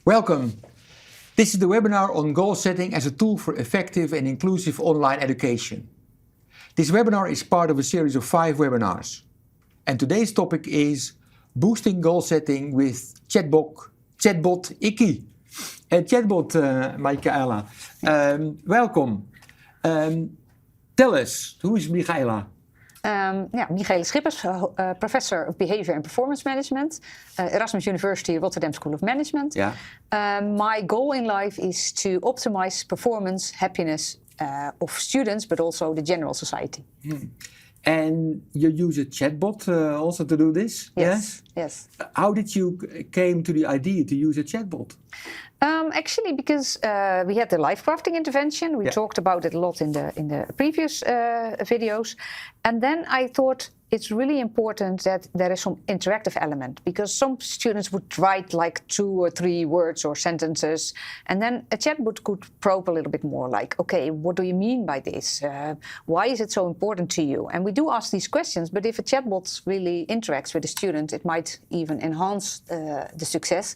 Welcome. This is the webinar on goal setting as a tool for effective and inclusive online education. This webinar is part of a series of 5 webinars. And today's topic is boosting goal setting with Chatbot Ikkie. Chatbot, Michaela, welcome. Tell us, who is Michaela? Michaela Schippers, Professor of Behavior and Performance Management, Erasmus University, Rotterdam School of Management. Yeah. My goal in life is to optimize performance, happiness of students, but also the general society. And you use a chatbot also to do this? Yes. How did you came to the idea to use a chatbot? Actually, because we had the life crafting intervention, we talked about it a lot in the previous videos, and then I thought it's really important that there is some interactive element, because some students would write like 2 or 3 words or sentences, and then a chatbot could probe a little bit more, like, okay, what do you mean by this? Why is it so important to you? And we do ask these questions, but if a chatbot really interacts with the student, it might even enhance the success.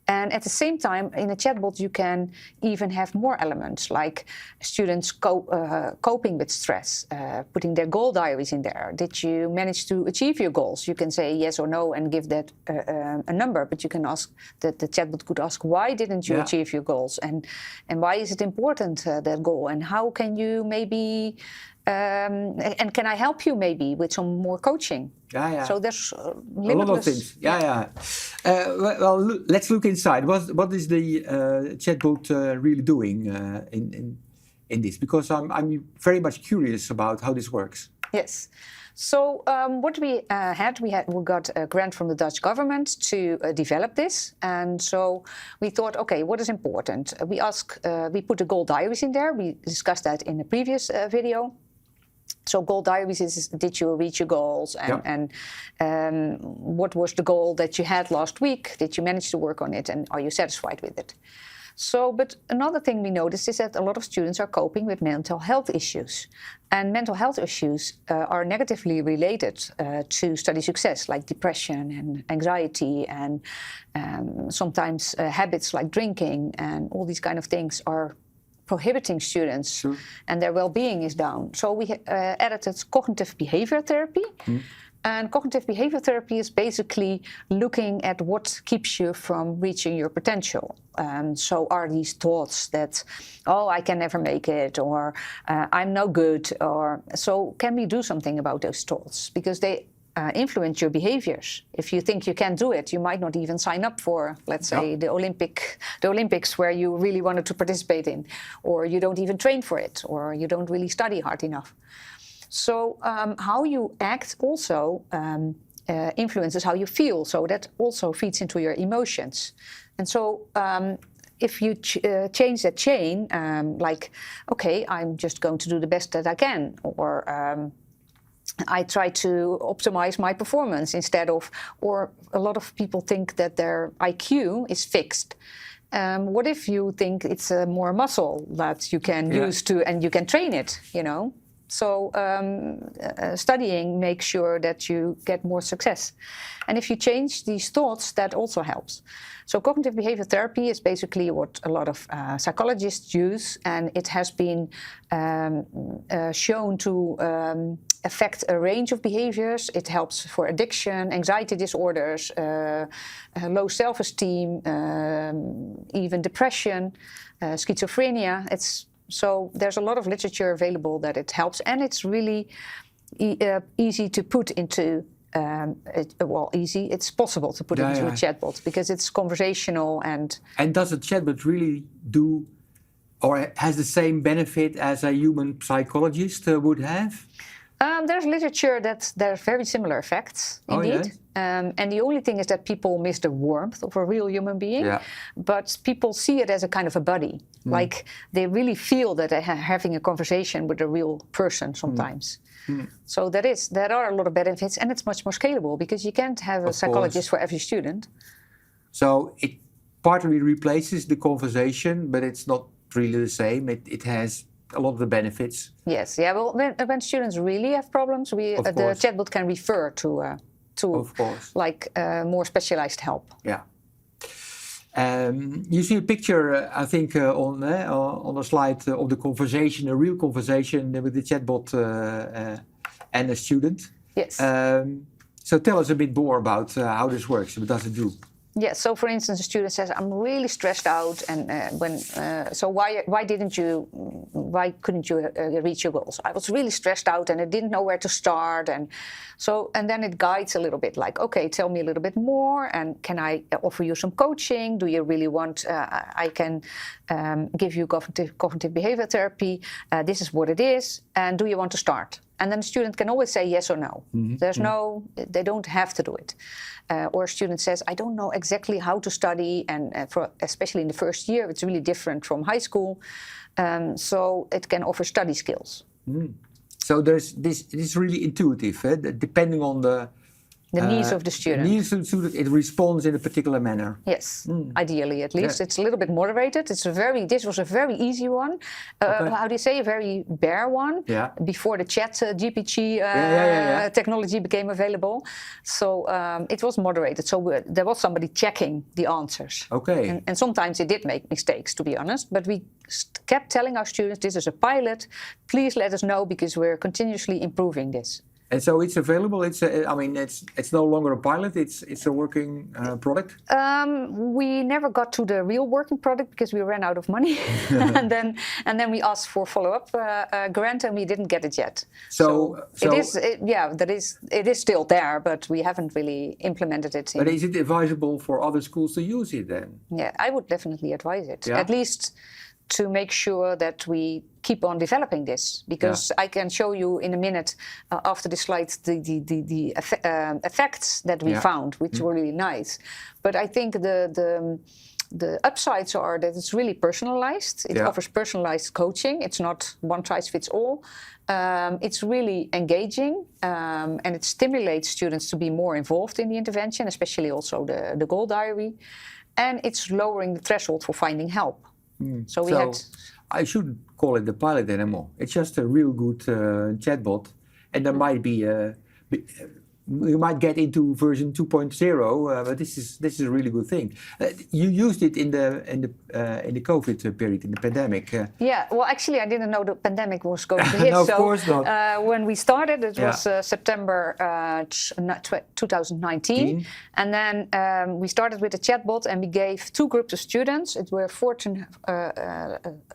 And at the same time, in a chatbot, you can even have more elements, like students coping with stress, putting their goal diaries in there. Did you manage to achieve your goals? You can say yes or no and give that a number, but you can ask, the chatbot could ask, why didn't you achieve your goals? And why is it important, that goal? And how can you maybe, and can I help you maybe with some more coaching? So there's limitless... A lot of things. Well, let's look inside. What is the chatbot really doing in this? Because I'm very much curious about how this works. Yes. So what we got a grant from the Dutch government to develop this, and so we thought, okay, what is important? We put the goal diaries in there. We discussed that in the previous video. So goal diaries is, did you reach your goals, and what was the goal that you had last week? Did you manage to work on it, and are you satisfied with it? So, but another thing we noticed is that a lot of students are coping with mental health issues. And mental health issues are negatively related to study success, like depression and anxiety, and sometimes habits like drinking, and all these kind of things are prohibiting students, and their well-being is down. So we edited cognitive behavior therapy. And cognitive behavior therapy is basically looking at what keeps you from reaching your potential. So are these thoughts that, oh, I can never make it, or I'm no good, or so can we do something about those thoughts? Because they influence your behaviors. If you think you can't do it, you might not even sign up for, let's say, the Olympics where you really wanted to participate in, or you don't even train for it, or you don't really study hard enough. So how you act also influences how you feel, so that also feeds into your emotions. And so if you change that chain, like, okay, I'm just going to do the best that I can, or I try to optimize my performance instead of, or a lot of people think that their IQ is fixed. What if you think it's more muscle that you can use to, and you can train it, you know? So studying makes sure that you get more success. And if you change these thoughts, that also helps. So cognitive behavior therapy is basically what a lot of psychologists use, and it has been shown to affect a range of behaviors. It helps for addiction, anxiety disorders, low self-esteem, even depression, schizophrenia. So there's a lot of literature available that it helps, and it's really easy to put into, it's possible to put it into a chatbot, because it's conversational and... And does a chatbot really do, or has the same benefit as a human psychologist would have? There's literature that there are very similar effects, indeed. And the only thing is that people miss the warmth of a real human being. But people see it as a kind of a buddy. Like they really feel that they're having a conversation with a real person sometimes. So there are a lot of benefits, and it's much more scalable, because you can't have a psychologist for every student. So it partly replaces the conversation, but it's not really the same. It has a lot of the benefits. Yes, well, when students really have problems, the chatbot can refer to like more specialized help. You see a picture, I think, on a slide of the conversation, a real conversation with the chatbot and a student. Yes. So tell us a bit more about how this works. What does it do? Yeah. So, for instance, a student says, "I'm really stressed out, and so why couldn't you reach your goals? I was really stressed out, and I didn't know where to start, and then it guides a little bit, like, okay, tell me a little bit more, and can I offer you some coaching? Do you really want? I can give you cognitive behavior therapy. This is what it is, and do you want to start?" And then the student can always say yes or no. Mm-hmm. They don't have to do it. Or a student says, I don't know exactly how to study, and especially in the first year, it's really different from high school. So it can offer study skills. Mm. So this is really intuitive, depending on the needs of the student. The needs of the student, it responds in a particular manner. Yes, ideally at least. Yeah. It's a little bit moderated. This was a very easy one. Okay. How do you say, a very bare one? Yeah. Before the chat GPT technology became available. So it was moderated. So there was somebody checking the answers. Okay. And sometimes it did make mistakes, to be honest. But we kept telling our students, this is a pilot. Please let us know, because we're continuously improving this. And so it's available. It's no longer a pilot. It's a working product. We never got to the real working product because we ran out of money, and then we asked for follow-up grant, and we didn't get it yet. So it is still there, but we haven't really implemented it. But is it advisable for other schools to use it then? Yeah, I would definitely advise it. Yeah. At least to make sure that we keep on developing this, because I can show you in a minute after the slides the effects that we found, which were really nice. But I think the upsides are that it's really personalized. It offers personalized coaching. It's not one size fits all. It's really engaging, and it stimulates students to be more involved in the intervention, especially also the goal diary. And it's lowering the threshold for finding help. So I shouldn't call it the pilot anymore. It's just a real good chatbot, and there might be you might get into version 2.0, but this is a really good thing. You used it in the COVID period, in the pandemic. Yeah, well, actually, I didn't know the pandemic was going to hit. No, of course not. When we started, it was September 2019, and then we started with a chatbot, and we gave 2 groups of students. It were a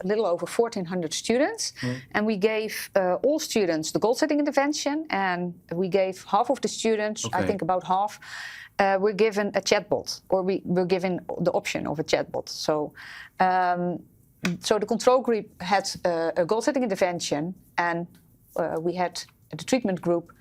little over 1,400 students, and we gave all students the goal-setting intervention, and we gave half of the students, I think about half, were given a chatbot, or we were given the option of a chatbot. So, so the control group had a goal-setting intervention, and we had the treatment group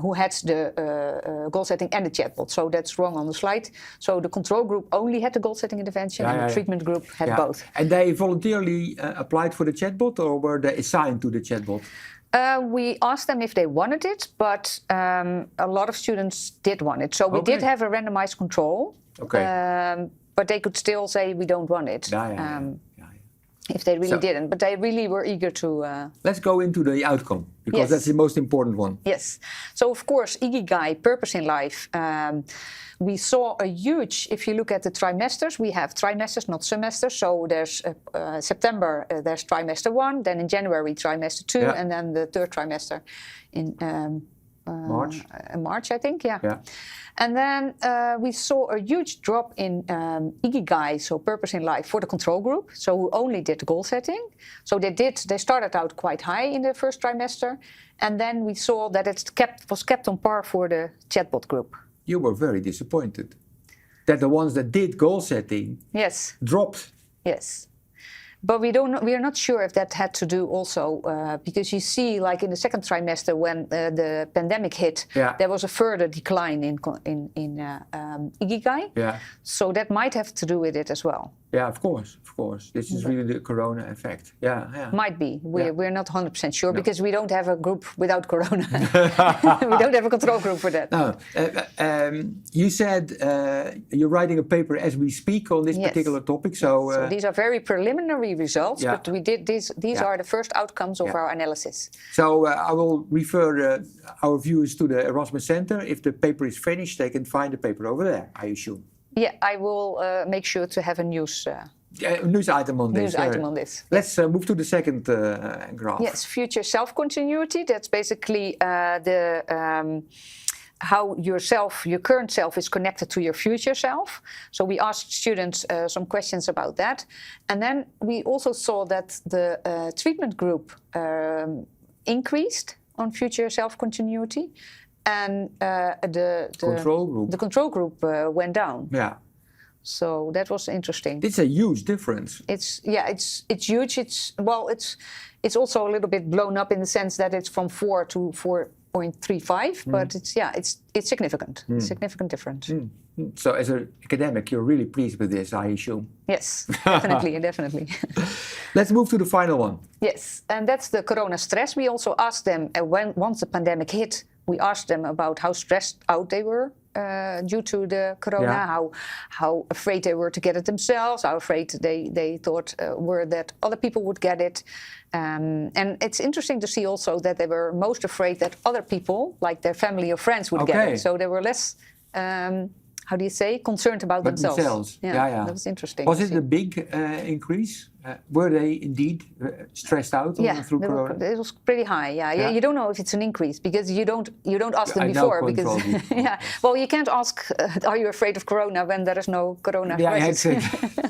who had the goal-setting and the chatbot. So that's wrong on the slide. So the control group only had the goal-setting intervention, and the treatment group had both. And they voluntarily applied for the chatbot, or were they assigned to the chatbot? We asked them if they wanted it, but a lot of students did want it. So we did have a randomized control, but they could still say we don't want it if they really didn't. But they really were eager to... Let's go into the outcome, because that's the most important one. Yes. So, of course, Ikigai, purpose in life. We saw a huge, if you look at the trimesters, we have trimesters, not semesters. So there's September, there's trimester 1, then in January, trimester 2, and then the 3rd trimester in March, I think, And then we saw a huge drop in Ikigai, so purpose in life, for the control group, so who only did goal setting. So they started out quite high in the first trimester, and then we saw that it was kept on par for the chatbot group. You were very disappointed that the ones that did goal setting dropped. Yes. But we are not sure if that had to do also because you see, like in the 2nd trimester when the pandemic hit, there was a further decline in Ikigai. Yeah. So that might have to do with it as well. Yeah, of course. This is really the corona effect. Might be. We're not 100% sure because we don't have a group without corona. We don't have a control group for that. No. You said you're writing a paper as we speak on this particular topic. So these are very preliminary results, but we did these are the first outcomes of our analysis. So I will refer our viewers to the Erasmus Center. If the paper is finished, they can find the paper over there, I assume. Yeah, I will make sure to have a news news item on this. item on this. Let's move to the second graph. Yes, future self-continuity. That's basically how your current self is connected to your future self. So we asked students some questions about that. And then we also saw that the treatment group increased on future self-continuity, and the control group went down. Yeah. So that was interesting. It's a huge difference. It's huge. It's also a little bit blown up in the sense that it's from 4 to 4.35, but it's significant. Significant difference. So as an academic, you're really pleased with this, I assume. Yes, definitely, definitely. Let's move to the final one. Yes, and that's the corona stress. We also asked them once the pandemic hit, we asked them about how stressed out they were due to the corona, how afraid they were to get it themselves, how afraid they thought were that other people would get it. And it's interesting to see also that they were most afraid that other people, like their family or friends, would get it. So they were less, how do you say, concerned about themselves. Yeah. That was interesting. Was it a big increase? Were they indeed stressed out through corona? It was pretty high. Yeah. You don't know if it's an increase because you don't ask them before because well, you can't ask are you afraid of corona when there is no corona crisis.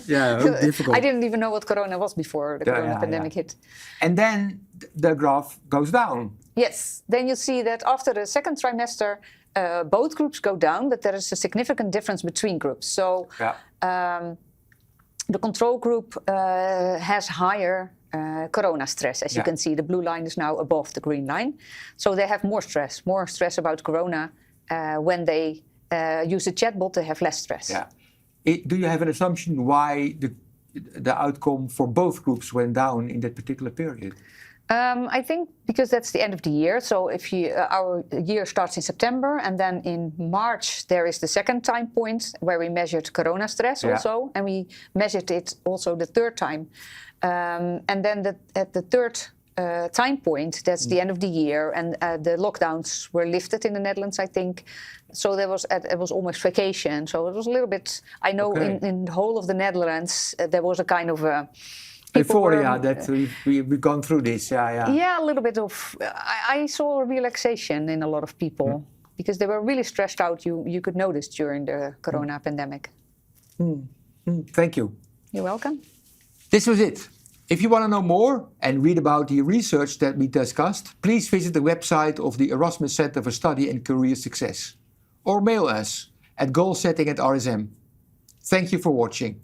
Difficult. I didn't even know what corona was before the corona pandemic hit. And then the graph goes down. Yes. Then you see that after the second trimester, both groups go down, but there is a significant difference between groups. So the control group has higher corona stress. As you can see, the blue line is now above the green line. So they have more stress about corona. When they use the chatbot, they have less stress. Yeah. Do you have an assumption why the outcome for both groups went down in that particular period? I think because that's the end of the year. So if our year starts in September, and then in March there is the second time point where we measured corona stress also, and we measured it also the third time. And then at the third time point, that's the end of the year, and the lockdowns were lifted in the Netherlands, I think. So it was almost vacation. So it was a little bit. I know in the whole of the Netherlands there was a kind of euphoria that we've gone through this, Yeah, a little bit of. I saw relaxation in a lot of people because they were really stressed out. You could notice during the corona pandemic. Thank you. You're welcome. This was it. If you want to know more and read about the research that we discussed, please visit the website of the Erasmus Center for Study and Career Success, or mail us at goalsetting@rsm. Thank you for watching.